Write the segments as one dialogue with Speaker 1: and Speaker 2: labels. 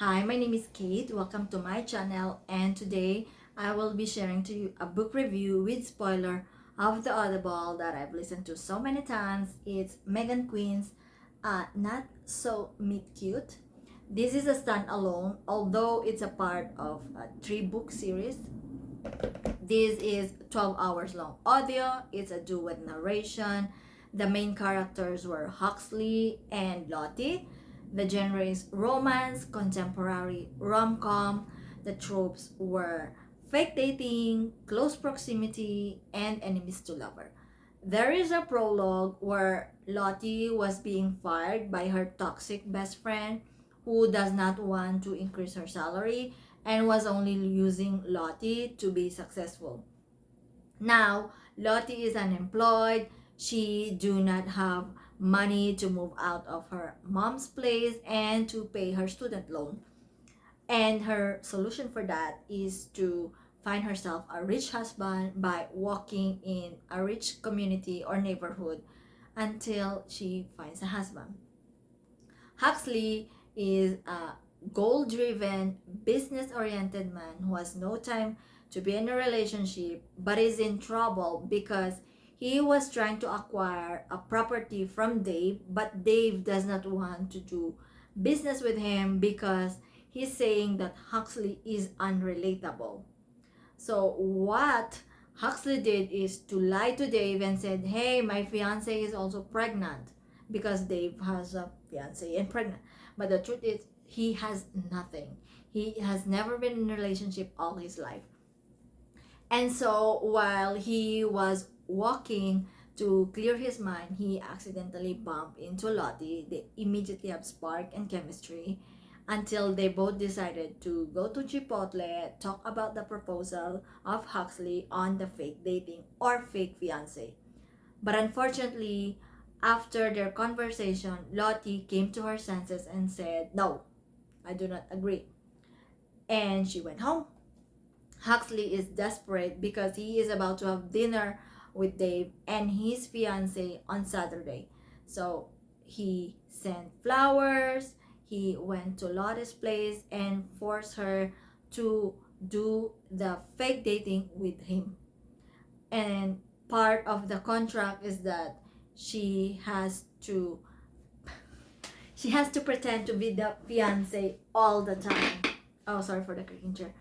Speaker 1: Hi, my name is Kate. Welcome to my channel, and today I will be sharing to you a book review with spoiler of the Audible that I've listened to so many times. It's Megan Quinn's Not So Meet Cute. This is a standalone, although it's a part of a three-book series. This is 12 hours long audio. It's a duet narration. The main characters were Huxley and Lottie. The genre is romance, contemporary, rom-com. The tropes were fake dating, close proximity, and enemies to lover. There is a prologue where Lottie was being fired by her toxic best friend who does not want to increase her salary and was only using Lottie to be successful. Now, Lottie is unemployed. She do not have money to move out of her mom's place and to pay her student loan. And her solution for that is to find herself a rich husband by walking in a rich community or neighborhood until she finds a husband. Huxley is a goal driven, business oriented man who has no time to be in a relationship but is in trouble because he was trying to acquire a property from Dave, but Dave does not want to do business with him because he's saying that Huxley is unrelatable. So what Huxley did is to lie to Dave and said, "Hey, my fiance is also pregnant," because Dave has a fiance and pregnant. But the truth is, he has nothing. He has never been in a relationship all his life. And so while he was walking to clear his mind, he accidentally bumped into Lottie. They immediately have spark and chemistry until they both decided to go to Chipotle, talk about the proposal of Huxley on the fake dating or fake fiance. But unfortunately, after their conversation, Lottie came to her senses and said, "No, I do not agree." And she went home. Huxley is desperate because he is about to have dinner with Dave and his fiance on Saturday. So he sent flowers, he went to Lottie's place and forced her to do the fake dating with him. And part of the contract is that she has to she has to pretend to be the fiance all the time. Oh, sorry for the creaking chair.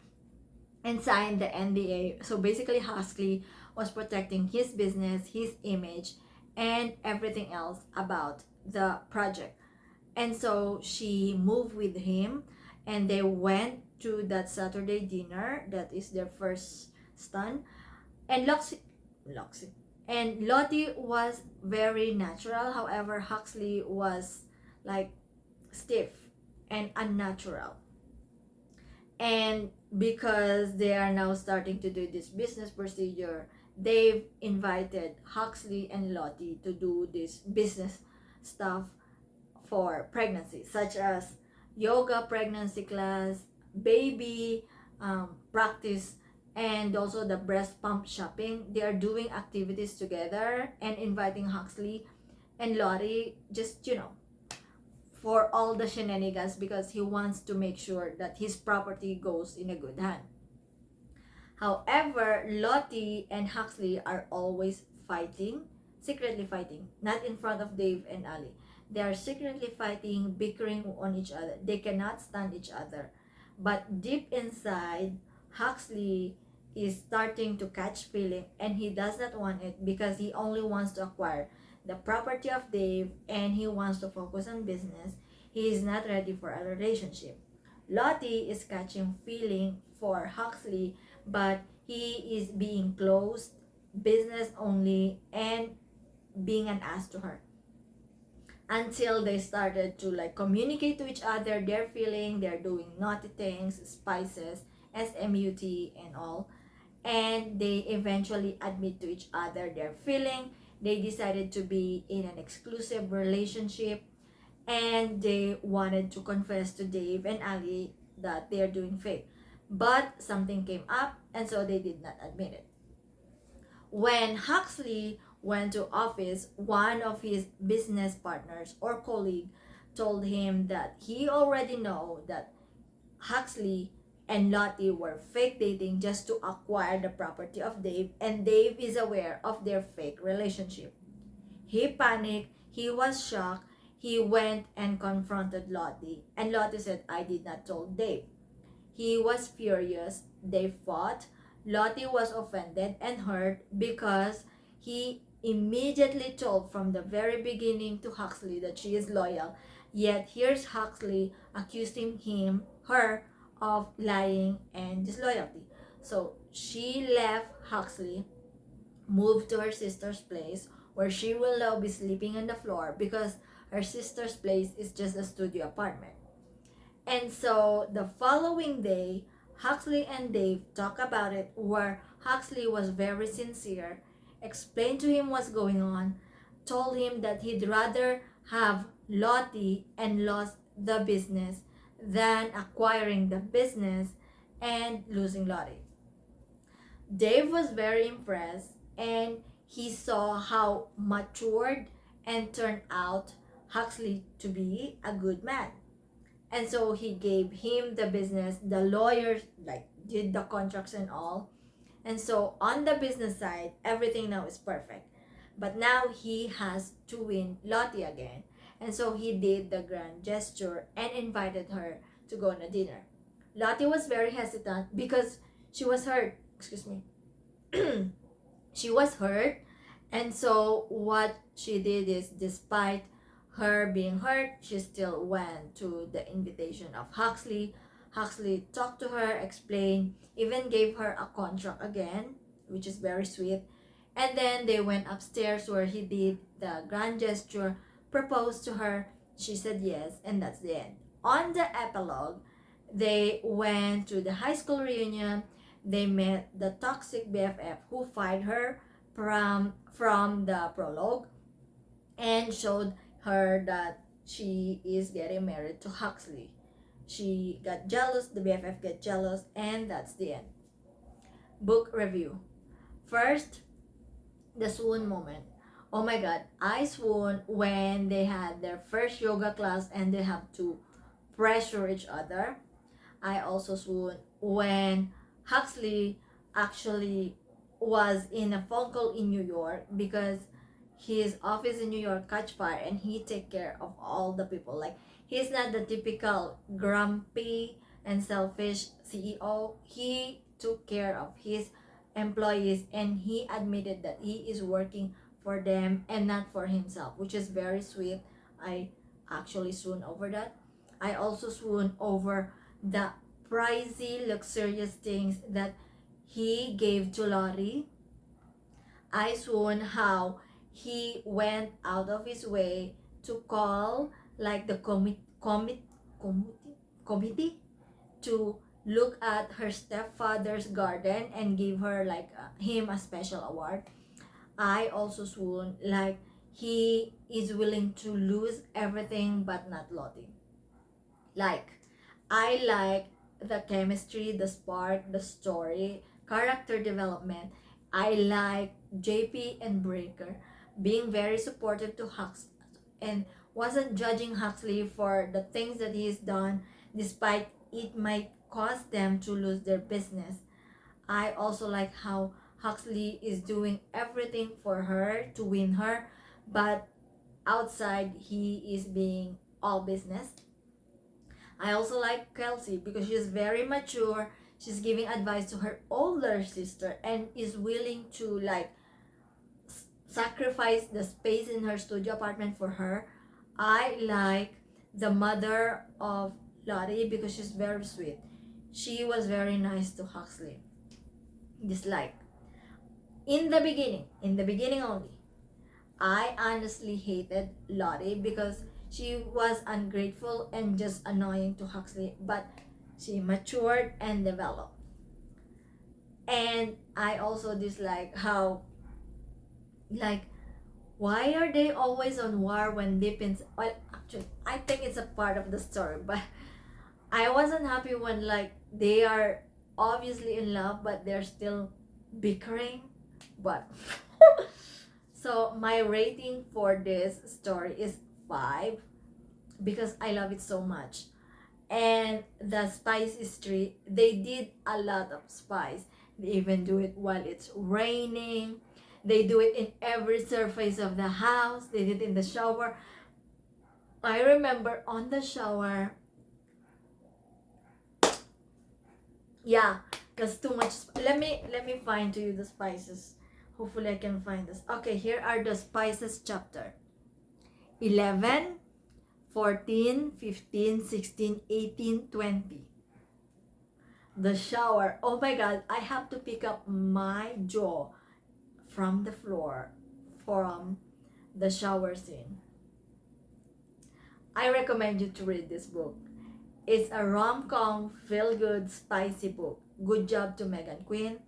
Speaker 1: And signed the NDA. So basically, Huxley was protecting his business, his image, and everything else about the project. And so she moved with him, and they went to that Saturday dinner. That is their first stunt. And Loxy, and Lottie was very natural. However, Huxley was like stiff and unnatural. And because they are now starting to do this business procedure, they've invited Huxley and Lottie to do this business stuff for pregnancy, such as yoga pregnancy class, baby practice, and also the breast pump shopping. They are doing activities together and inviting Huxley and Lottie just, for all the shenanigans because he wants to make sure that his property goes in a good hand. However, Lottie and Huxley are always fighting, secretly fighting, not in front of Dave and Ali. They are secretly fighting, bickering on each other. They cannot stand each other. But deep inside, Huxley is starting to catch feeling and he does not want it because he only wants to acquire the property of Dave and he wants to focus on business. He is not ready for a relationship. Lottie is catching feeling for Huxley, but he is being closed, business only, and being an ass to her. Until they started to like communicate to each other their feeling, they're doing naughty things, spices, SMUT and all. And they eventually admit to each other their feeling. They decided to be in an exclusive relationship and they wanted to confess to Dave and Ali that they're doing fake. But something came up and so they did not admit it. When Huxley went to office, one of his business partners or colleague told him that he already know that Huxley and Lottie were fake dating just to acquire the property of Dave, and Dave is aware of their fake relationship. He panicked, he was shocked, he went and confronted Lottie, and Lottie said, I did not tell Dave. He was furious, they fought. Lottie was offended and hurt because he immediately told from the very beginning to Huxley that she is loyal. Yet here's Huxley accusing her of lying and disloyalty. So she left Huxley, moved to her sister's place where she will now be sleeping on the floor because her sister's place is just a studio apartment. And so the following day, Huxley and Dave talk about it, where Huxley was very sincere, explained to him what's going on, told him that he'd rather have Lottie and lost the business than acquiring the business and losing Lottie. Dave was very impressed, and he saw how matured and turned out Huxley to be a good man. And so he gave him the business. The lawyers like did the contracts and all. And so on the business side, everything now is perfect. But now he has to win Lottie again. And so he did the grand gesture and invited her to go on a dinner. Lottie was very hesitant because she was hurt. Excuse me. She was hurt. And so what she did is, despite her being hurt, she still went to the invitation of Huxley. Huxley talked to her, explained, even gave her a contract again, which is very sweet. And then they went upstairs where he did the grand gesture, proposed to her. She said yes, and that's the end. On the epilogue, they went to the high school reunion. They met the toxic BFF who fired her from the prologue and showed her that she is getting married to Huxley. She got jealous, the BFF got jealous, and that's the end. Book review. First, the swoon moment. Oh my god, I swoon when they had their first yoga class and they have to pressure each other. I also swoon when Huxley actually was in a phone call in New York because his office in New York catch fire and he take care of all the people. Like, he's not the typical grumpy and selfish CEO. He took care of his employees and he admitted that he is working for them and not for himself, which is very sweet. I actually swoon over that. I also swoon over the pricey, luxurious things that he gave to Lottie. I swoon how he went out of his way to call like the committee to look at her stepfather's garden and give her like him a special award. I also swoon like he is willing to lose everything but not Lottie. Like, I like the chemistry, the spark, the story, character development. I like JP and Breaker being very supportive to Huxley and wasn't judging Huxley for the things that he's done, despite it might cause them to lose their business. I also like how Huxley is doing everything for her to win her, but outside he is being all business. I also like Kelsey because she's very mature. She's giving advice to her older sister and is willing to like sacrifice the space in her studio apartment for her. I like the mother of Lottie because she's very sweet. She was very nice to Huxley. Dislike. In the beginning only, I honestly hated Lottie because she was ungrateful and just annoying to Huxley, but she matured and developed. And I also dislike how, like, why are they always on war when deep in, well, actually I think it's a part of the story, but I wasn't happy when like they are obviously in love but they're still bickering. But so my rating for this story is 5 because I love it so much. And the spice history, they did a lot of spice. They even do it while it's raining. They do it in every surface of the house. They did it in the shower. I remember on the shower, yeah, because too much. Let me find to you the spices. Hopefully I can find this. Okay, here are the spices chapter. 11, 14, 15, 16, 18, 20. The shower. Oh my god, I have to pick up my jaw from the floor from the shower scene. I recommend you to read this book. It's a rom-com, feel-good, spicy book. Good job to Megan Quinn.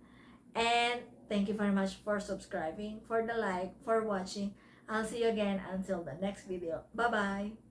Speaker 1: And thank you very much for subscribing, for the like, for watching. I'll see you again until the next video. Bye-bye.